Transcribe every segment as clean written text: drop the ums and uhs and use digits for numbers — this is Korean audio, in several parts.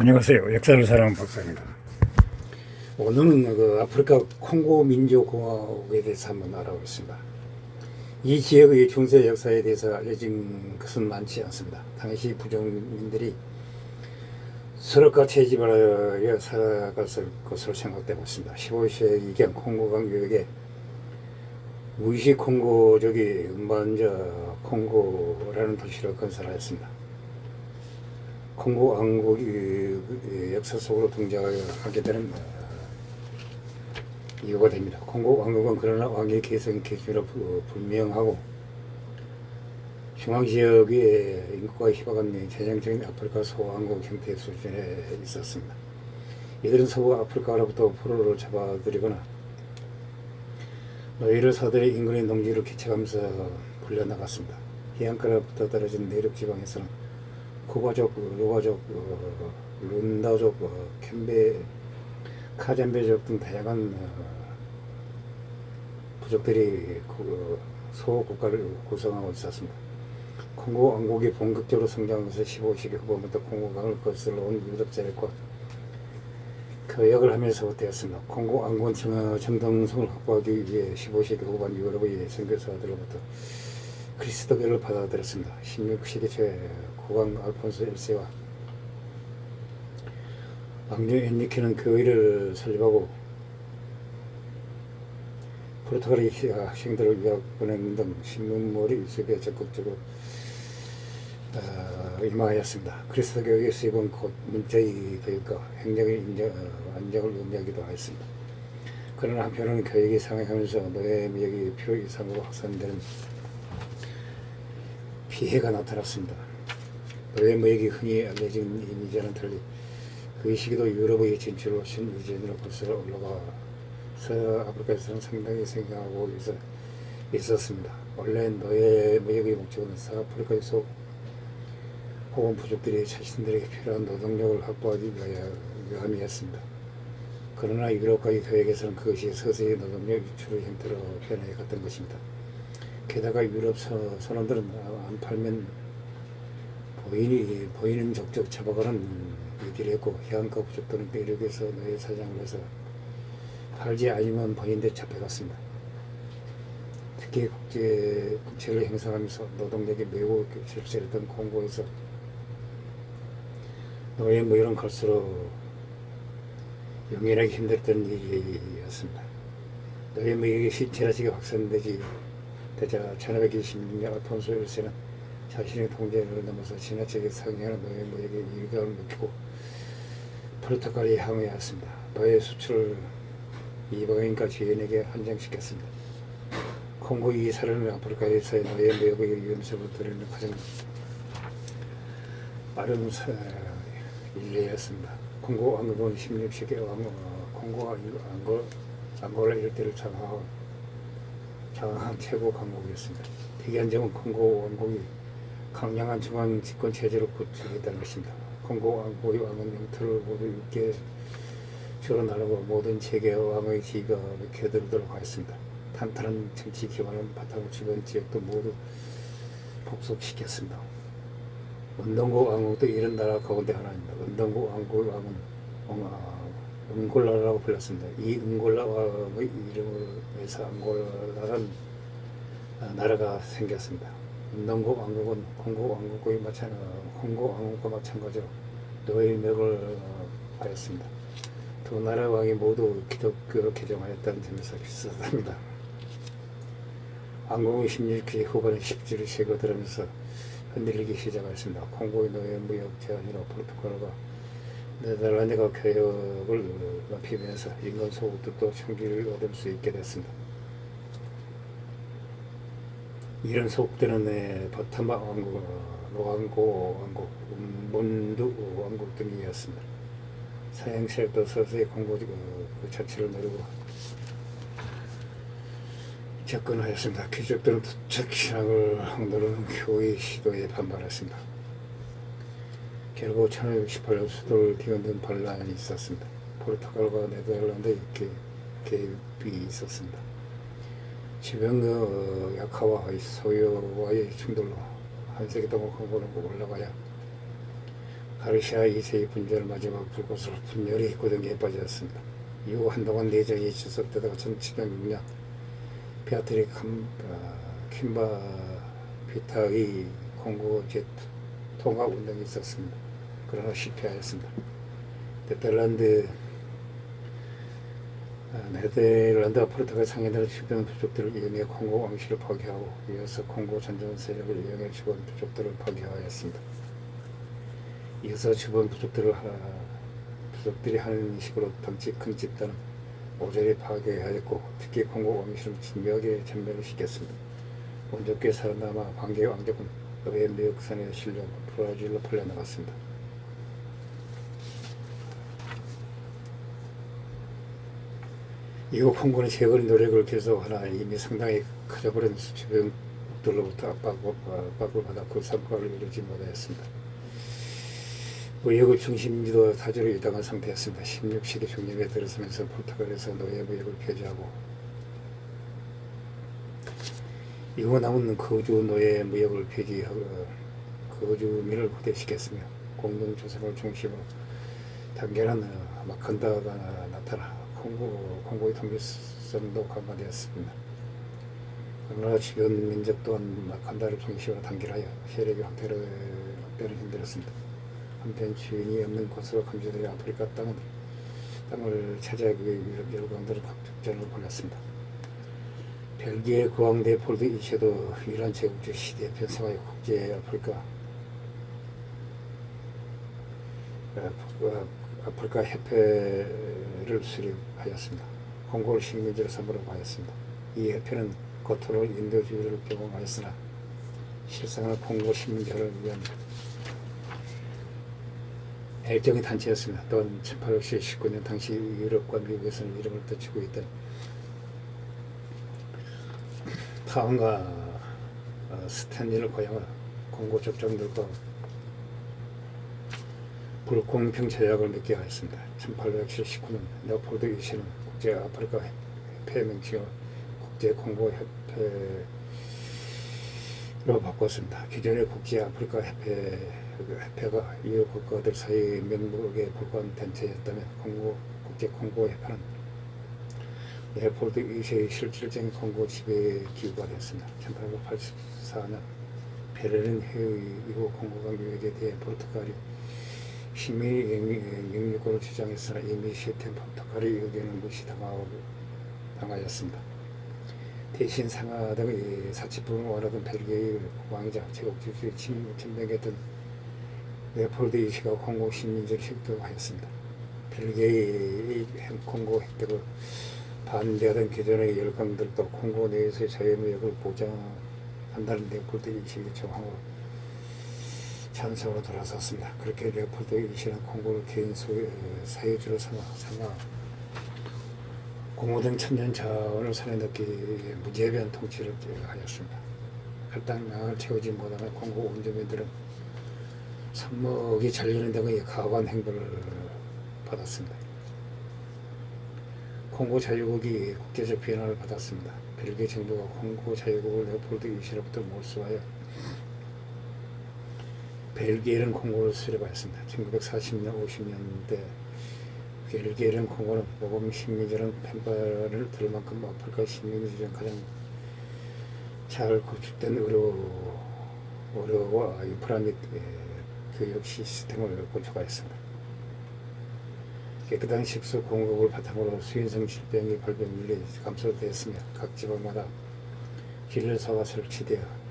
안녕하세요. 역사를 사랑하는 박사입니다. 오늘은 아프리카 콩고 민주공화국에 대해서 한번 알아보겠습니다. 이 지역의 중세 역사에 대해서 알려진 것은 많지 않습니다. 당시 부족민들이 서로가 채집하여 살아갔을 것으로 생각되고 있습니다. 15세기경 콩고강 유역에 무이시 콩고족이 먼저 콩고라는 도시를 건설하였습니다. 콩고 왕국이 역사 속으로 등장하게 되는 이유가 됩니다. 콩고 왕국은 그러나 왕의 개성이 기준으로 불명하고 중앙지역의 인구가 희박한 전형적인 아프리카 소왕국 형태의 수준에 있었습니다. 이들은 서부 아프리카로부터 포로를 잡아들이거나 노예를 사들여 인근의 농지를 개척하면서 불려나갔습니다. 해안가로부터 떨어진 내륙 지방에서는 쿠바족, 루바족, 룬다족, 카잔베족 등 다양한 부족들이 소국가를 구성하고 있었습니다. 콩고 왕국이 본격적으로 성장한 것은 15세기 후반부터 콩고강을 거슬러 온 유럽 세력과 교역을 하면서부터였습니다. 콩고 왕국은 정통성을 확보하기 위해 15세기 후반 유럽의 선교사들로부터 그리스도교를 받아들였습니다. 16세기 초에 국왕 알폰소 1세와 왕조 엔리케는 교회를 설립하고 포르투갈의 학생들을 유학 보내는 등 신문물이 유습에 적극적으로 임하였습니다. 그리스도교의 수입은 곧 문자의 교육과 행정의 안정을 의미하기도 하였습니다. 그러나 한편으로는 교육이 상행하면서 노예 무역이 필요 이상으로 확산되는 피해가 나타났습니다. 노예 무역이 흔히 알려진 이미지와는 달리 그 시기도 유럽의 진출로 신유전으로 거슬러 올라가 아프리카에서는 상당히 생겨나고 있었습니다. 원래 노예 무역의 목적은 서아프리카의 소호원 부족들이 자신들에게 필요한 노동력을 확보하기 위함이었습니다. 그러나 유럽과의 교역에서는 그것이 서서히 노동력 유출의 형태로 변해 갔던 것입니다. 게다가 유럽 선원들은 안 팔면 보이는 족족 잡아가는 일들이 했고 해안가 부족들은 내륙에서 노예 사장을 해서 팔지 아니면 보이는데 잡혀갔습니다. 특히 국채를 행사하면서 노동력이 매우 절실했던 콩고에서 노예 무역은 갈수록 용인하기 힘들었던 일이었습니다. 노예 무역이 지나치게 확산되자 1526년 알폰소 1세는 자신의 통제를 넘어서 지나치게 상행하는 노예 무역의 위험을 느끼고 포르투갈에 항의하였습니다. 노예 수출을 이방인과 지인에게 한정시켰습니다. 콩고 이 사례는 아프리카에서의 노예 무역의 위험성을 드러내는 가장 빠른 일례였습니다. 콩고 왕국은 16세기 콩고가 앙골라 일대를 장악한 최고 강국이었습니다. 특이한 점은 콩고 왕국이 강력한 중앙 집권 체제로 구축했다는 것입니다. 콩고 왕국의 왕은 영토를 모두 6개 주로 나누고 모든 체계와 왕의 지위가 껴들도록 하였습니다. 탄탄한 정치 기반을 바탕으로 주변 지역도 모두 복속시켰습니다. 은동고 왕국도 이런 나라 가운데 하나입니다. 은동고 왕국의 왕은 앙골라라고 불렸습니다. 이 앙골라 왕의 이름을 해서 앙골라라는 나라가 생겼습니다. 은동고 왕국은 콩고 왕국과 마찬가지로 노예무역을 하였습니다. 두 나라 왕이 모두 기독교로 개종하였다는 점에서 비슷합니다. 왕국은 16세기 후반에 17세기가 들어오면서 흔들리기 시작하였습니다. 콩고의 노예무역 제한으로 포르투갈과 네덜란드가 교역을 넓히면서 인간 소득도 총기를 얻을 수 있게 됐습니다. 이런 소국들은 바타마 왕국, 로앙고 왕국, 몬두 왕국 등이었습니다. 서양 세력도 서서히 콩고 그 자체를 누리고 접근하였습니다. 귀족들은 부쩍 신앙을 누르는 교의 시도에 반발했습니다. 결국 1568년 수도를 뒤흔든 반란이 있었습니다. 포르투갈과 네덜란드의 개입이 있었습니다. 지병 약화와 소유와의 충돌로 한 세기 동안 콩고는 올라가야 가르시아 2세의 분열을 맞이하고 불꽃으로 분열이 고등기에 빠졌습니다. 이후 한동안 내정이 지속되다가 1706년 베아트리 킴바 피타의 콩고 통합 운동이 있었습니다. 그러나 실패하였습니다. 네덜란드와 포르투갈 상인들은 주변 부족들을 이용해 콩고 왕실을 파괴하고 이어서 콩고 전전 세력을 이용해 주변 부족들을 파괴하였습니다. 이어서 주변 부족들이 하는 식으로 덩치 큰 집단은 오저히 파괴하였고 특히 콩고 왕실을 진묘하게 전멸을 시켰습니다. 원조께 살아남아 반개 왕족은 노예 미역산에 실려 브라질로 풀려나갔습니다. 이후 콩고는 최근 노력을 계속하나 이미 상당히 커져버린 주변국들로부터 압박을 받아 그 성과를 이루지 못하였습니다. 무역의 중심지도 다주로 이당한 상태였습니다. 16세기 중엽에 들어서면서 포르투갈에서 노예 무역을 폐지하고 이후 남은 거주 노예 무역을 폐지하고 거주민을 후퇴시켰으며 공동조선을 중심으로 단결한 마칸다가 나타나 콩고의 통일성도 강화되었습니다. 그러나 주변 민족 또한 마칸다를 중심으로 단결하여 세력의 확대를 힘들었습니다. 한편 주인이 없는 곳으로 감지되어 아프리카 땅을 차지하기 위해 유럽 열강들은 각축전을 벌였습니다. 벨기에 국왕 레오폴드 2세도 유일한 제국주 시대에 편성하여 국제 아프리카 협회를 수립하였습니다. 콩고를 식민지로 선포를 하였습니다. 이 협회는 겉으로 인도주의를 표방하였으나 실상은 콩고 식민지를 위한 일정의 단체였습니다. 또한 1819년 당시 유럽과 미국에서는 이름을 떨치고 있던 타운과 스탠리를 고향으로 콩고 족장들과 불공평 조약을 맺게 하였습니다. 1819년 레오폴드 2세는 국제 아프리카 협회 명칭을 국제 콩고 협회로 바꿨습니다. 기존의 국제 아프리카 협회가 유럽 국가들 사이 명목에 불과한 단체였다면 국제 콩고 협회는 레오폴드 2세의 실질적인 콩고 지배 기구가 되었습니다. 1884년 베를린 회의 이후 콩고강 유역에 대해 포르투갈이 식민지 영유권을 주장했으나 이미 시스템 포르투갈의 의견을 무시당하였습니다. 대신 상하 등의 사치품을 원하던 벨기에의 국왕이자 제국주의에 침략했던 레오폴드 2세가 콩고 식민지를 획득하였습니다. 벨기에의 콩고 획득을 반대하던 기존의 열강들도 콩고 내에서의 자유무역을 보장한다는 레오폴드 2세의 조항으로 찬성으로 돌아섰습니다. 그렇게 레오폴드 2세는 콩고를 개인 사유지로 삼아 공허된 천년 자원을 손에 넣기 위해 무제변 통치를 하였습니다. 할당량을 채우지 못하는 콩고 원주민들은 손목이 잘리는 등의 가관 행동을 받았습니다. 콩고 자유국이 국제적 비난을 받았습니다. 벨기에 정부가 콩고 자유국을 레오폴드 2세로부터 몰수하여 벨기에는 콩고를 수립하였습니다. 1940년 50년대 벨기에는 콩고는 모범 식민지라는 평가를 들을 만큼 아프리카 식민지 중 가장 잘 구축된 의료와 인프라 및 교육 시스템을 구축하였습니다. 깨끗한 식수 공급을 바탕으로 수인성 질병의 발병률이 감소되었으며 각 지방마다 진료소가 설치되어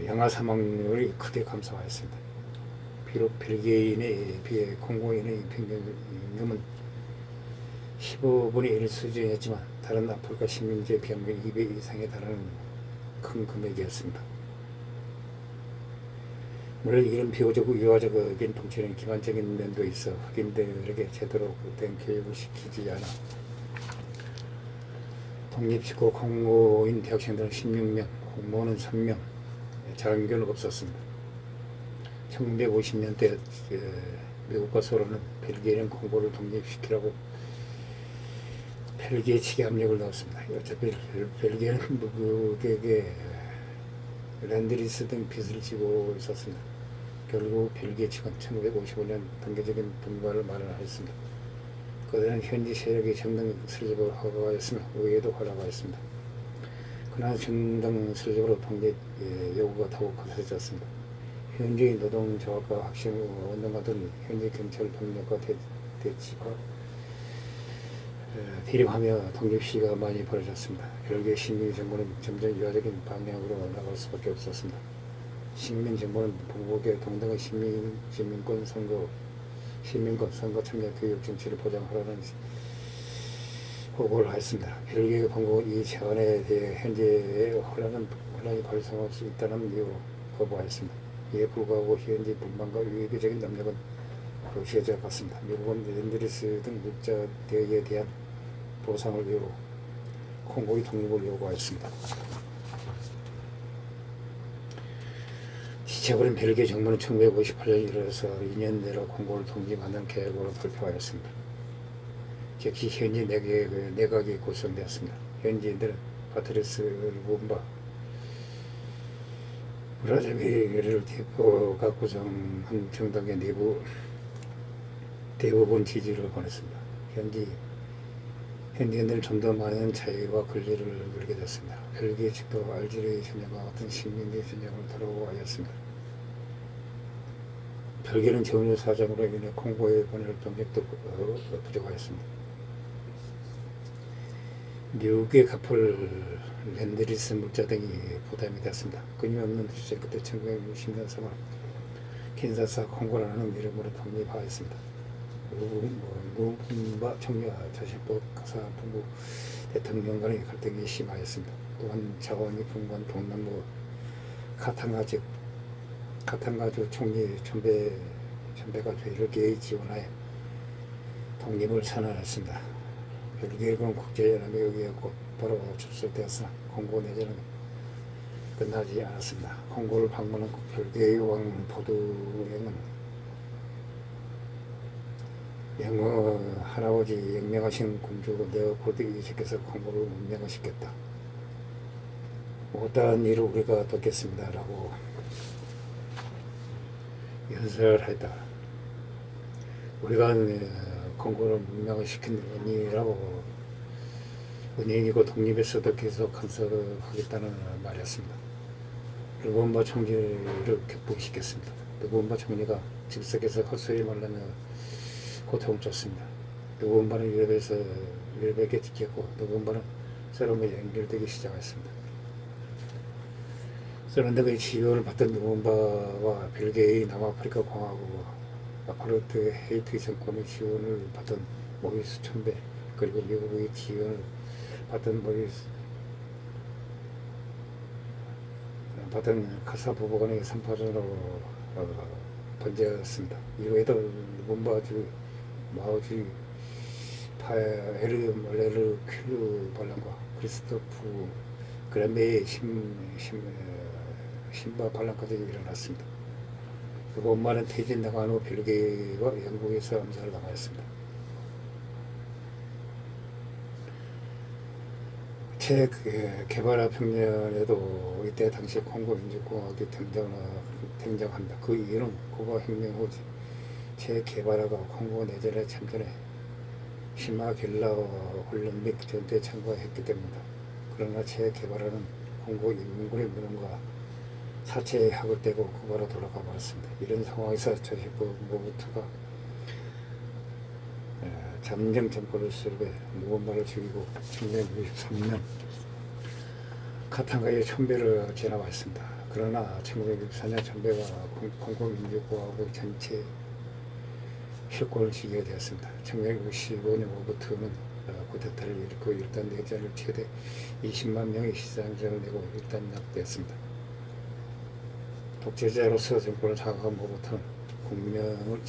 영아 사망률이 크게 감소하였습니다. 비록 벨기에인에 비해 콩고인의 평균 임금은 15분의 1 수준이었지만 다른 아프리카 식민지에 비하면 2배 이상에 달하는 큰 금액이었습니다. 물론 이런 비교적 유화적인 통치는 기관적인 면도 있어 흑인들에게 제대로 된 교육을 시키지 않아 독립식고 콩고인 대학생들은 16명, 공무원은 3명, 장교는 없었습니다. 1950년대 미국과 소련은 벨기에는 콩고를 독립시키라고 벨기에 측에 압력을 넣었습니다. 어차피 벨기에는 미국에게 랜드리스 등 빚을 지고 있었습니다. 결국 벨기에 측은 1955년 단계적인 분과를 마련하였습니다. 그들은 현지 세력이 정당 설립을 허가하였으며 의회도 허락하였습니다. 그러나 정당 설립으로 독립 요구가 더욱 거세졌습니다. 현지 노동조합과 학생 운동가들은 현지 경찰 병력과 대치와 대립하며 독립시위가 많이 벌어졌습니다. 벨기에 식민 정부는 점점 유화적인 방향으로 나갈 수밖에 없었습니다. 식민 정부는 본국의 동등한 시민권 선거 참여 교육 정치를 보장하라는 호보를 하였습니다. 벨기에 본국은 이 제안에 대해 현재의 혼란이 발생할 수 있다는 이유로 거부하였습니다. 이에 불구하고 현지 분방과 외교적인 압력은 러시아제 같습니다. 미국은 랜드리스 등 국자 대회에 대한 보상을 이유로 콩고의 독립을 요구하였습니다. 지쳐버린 벨기에 정부는 1958년 1월에서 2년 내로 콩고를 독립하는 계획으로 발표하였습니다. 즉시 현지 내각이 구성되었습니다. 현지인들은 파트리스 루문바 브라자빌을 대표가 구성한 정당의 대부분 지지를 보냈습니다. 현지인들은 좀 더 많은 자유와 권리를 누리게 됐습니다. 벨기에 측도 알제리 전쟁과 같은 식민지 전쟁을 돌아오하였습니다. 벨기에는 정유 사정으로 인해 콩고에 보낼 병력도 부족하였습니다. 미국의 갚을 랜드리스 물자 등이 부담이 됐습니다. 끊임없는 투쟁 끝에 1960년 3월 킨사사 콩고라는 이름으로 독립하였습니다. 루문바 총리와 자신법 가사 부부 대통령 간의 갈등이 심하였습니다. 또한 자원이 풍부한 동남부 카탕가주 총리 전배가 벨기에에 지원하여 독립을 선언했습니다. 벨기에군 국제연합에 의해 곧바로 출소되었으나 콩고 내전은 끝나지 않았습니다. 콩고를 방문한 벨기에의 왕 보두eng은 영어 할아버지 영명하신 군주 레오폴드 2세께서 콩고를 문명화시켰다. 못다한 일을 우리가 돕겠습니다. 라고 연설했다. 우리가 콩고를 문명화시킨 은인이고 독립에서도 계속 간섭하겠다는 말이었습니다. 루문바 총리를 격분시켰습니다. 루문바 총리가 즉석에서 헛소리 말라며 고통을 줬습니다. 루문바는 유럽에게 지켰고 루문바는 서름에 연결되기 시작했습니다. 서른 등의 지원을 받던 루문바와 벨기에의 남아프리카 공화국 아파르트 헤이트 정권의 지원을 받던 모리스 촌베 그리고 미국의 지원을 받던 카사 부부 간의 3파전으로 번졌습니다. 이후에도 루문바주 마오주 파에르 몰레르 퀼르 반란과 크리스토프 그란베의 신바 반란까지 일어났습니다. 루문바는 퇴진당한 후 벨기에와 영국에서 암살을 당하였습니다. 체게바라 평년에도 이때 당시 콩고 민주공화국이 등장한다. 그 이유는 쿠바 혁명 후 체게바라가 콩고 내전에 참전해 시마겔라 올림픽 전투에 참가했기 때문이다. 그러나 체게바라는 콩고 인민군의 무능과 사체에 학을 떼고 쿠바로 돌아가 버렸습니다. 이런 상황에서 조세프 모부투가 잠정 정권을 수립해 루문바를 죽이고 1963년 카탕가의 촌배를 진압했습니다. 그러나 1964년 촌배가 콩고 민주공화국 전체 실권을 쥐게 되었습니다. 1965년 모부투는 쿠데타를 일으키고 일단 내전을 최대 20만 명의 시상자를 내고 일단락되었습니다. 독재자로서 정권을 장악한 모부투는 국명을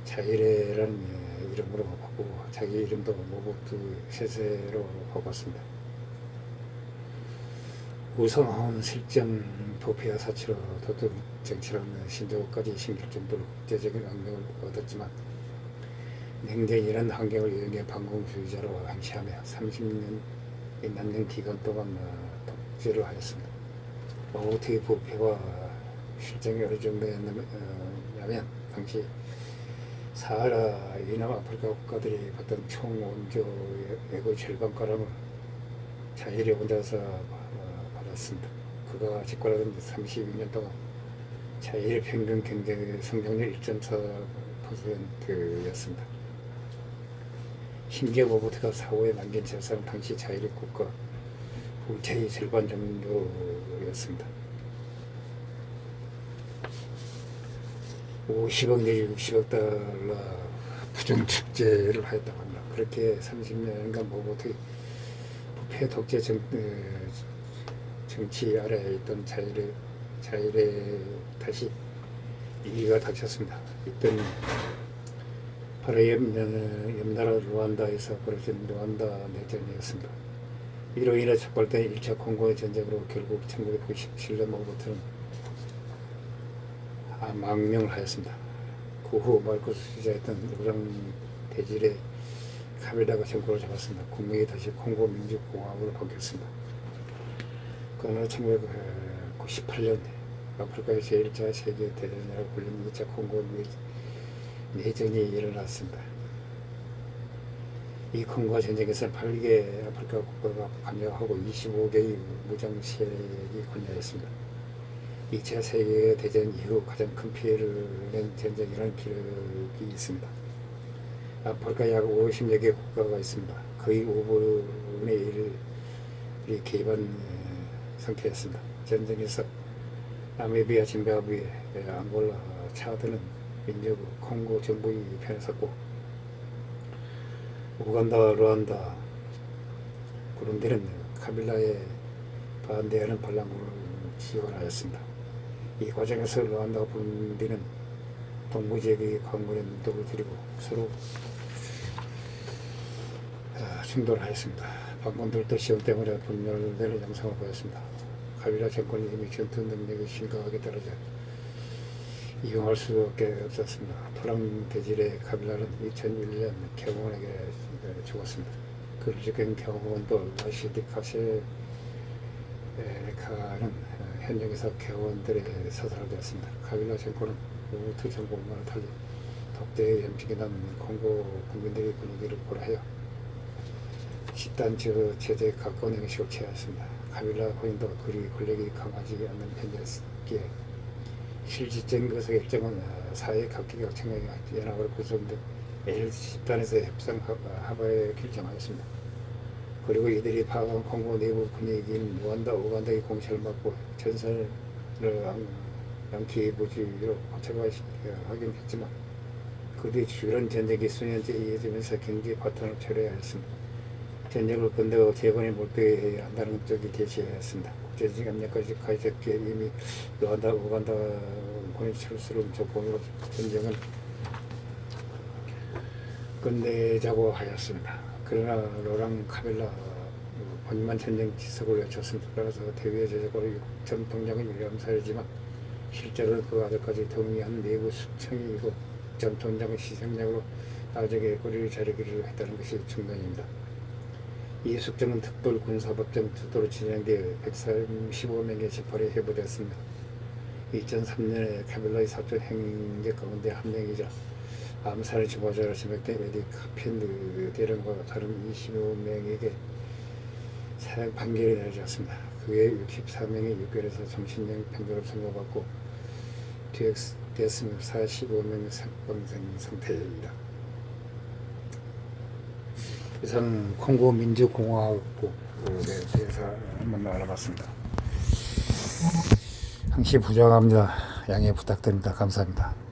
자이레라는 이름으로 바꾸고 자기 이름도 모부투 세세로 바꿨습니다. 우성한 실정 부패와 사치로 도덕 정치라는 신조어까지 심길 정도로 국제적인 악명을 얻었지만 냉전이라는 환경을 이용해 반공주의자로 행시하며 30년이 남는 기간 동안 독재를 하였습니다. 모부투의 부패와 실정이 어느 정도였냐면 당시 사하라 이남 아프리카 국가들이 받던 총 원조의 절반가량을 자일이 혼자서 받았습니다. 그가 집권하던 32년 동안 자일 평균 경제 성장률 1.4%였습니다. 신기하 오버트가 사후에 남긴 재산은 당시 자일의 국가 부채의 절반 정도였습니다. 50억 내지 60억 달러 부정축제를 하였다고 합니다. 그렇게 30년간 모보트의 부패 독재 정치 아래에 있던 자일에 다시 위기가 닥쳤습니다. 이때는 바로 옆나라 루안다에서 벌어진 루안다 내전이었습니다. 이로 인해 촉발된 1차 콩고 전쟁으로 결국 1997년 모부트는 망명을 하였습니다. 그 후 마르코스 주재했던 로랑 대질의 카빌라가 정권을 잡았습니다. 국명이 다시 콩고 민주공화국으로 바뀌었습니다. 그러나 1998년 아프리카의 제1차 세계대전이라고 불리는 2차 콩고 내전이 일어났습니다. 이 콩고 전쟁에서는 8개 아프리카 국가가 관여하고 25개의 무장 세력이 관여했습니다. 2차 세계대전 이후 가장 큰 피해를 낸 전쟁이라는 기록이 있습니다. 아프리카 약 50여 개 국가가 있습니다. 거의 5분의 1이 개입한 상태였습니다. 전쟁에서 나미비아, 짐바브웨, 앙골라, 차드는 민족 콩고 정부의 편에 섰고 우간다, 루안다, 부룬디는 카빌라에 반대하는 반란군을 지원하였습니다. 이 과정에서 루안다와 부룬디는 동부지역의 광물에 눈독을 들이고 서로 충돌하였습니다. 반군들도 시험 때문에 분열되는 양상을 보였습니다. 카빌라 정권이 이미 전투 능력이 심각하게 떨어져 이용할 수밖에 없었습니다. 토랑 대질의 카빌라는 2001년 경호원에게 죽었습니다. 그를 죽인 경호원도 라시디 카세레카는 현역에서 경호원들에게 사살되었습니다. 카빌라 정권은 모부투 정권과는 달리 독재의 염증이 남은 콩고 국민들의 분위기를 고려하여 집단 체제에 가까운 형식을 취하였습니다. 카빌라 후임도 그리 권력이 강하지 않는 편이었기에 실질적인 의사결정은 사회 각기가 청약의 연합을 구성된 L 집단에서 협상 합의에 결정하였습니다. 그리고 이들이 파악한 콩고 내부 분위기는 루안다, 우간다의 공세를 막고 전선을 양키부주의로 고착화하긴 했지만 그들의 주요한 전쟁이 수년째 이어지면서 경제 파탄을 초래하였습니다. 전쟁을 끝내고 재건에 몰두해야 한다는 쪽이 대시하였습니다. 국제적 압력까지 가해졌기에 이미 루안다, 우간다 군의 철수를 조건으로 전쟁을 끝내자고 하였습니다. 그러나 로랑 카빌라 본인만 전쟁 지속을 외쳤습니다. 따라서 대외 제적으로 6천 통장은 위험사이지만 실제로는 그 아들까지 동의한 내부 숙청이고 6천 통장은 희생양으로 나중에 꼬리를 자르기를 했다는 것이 중간입니다. 이 숙청은 특별 군사법정 투도로 진행되어 135명의 재판이 회부되었습니다. 2003년에 카빌라의 사적 행적 가운데 한 명이자 암살의 주모자로 지목된 에디 카펜드 대령과 다른 25명에게 사형 판결이 내려졌습니다. 그 외 64명이 육결에서 정신형 판결을 선고받고 퇴역됐으며 45명이 석방된 상태입니다. 이상 콩고 민주공화국에 대해서 한번 알아봤습니다. 항시 부족합니다. 양해 부탁드립니다. 감사합니다.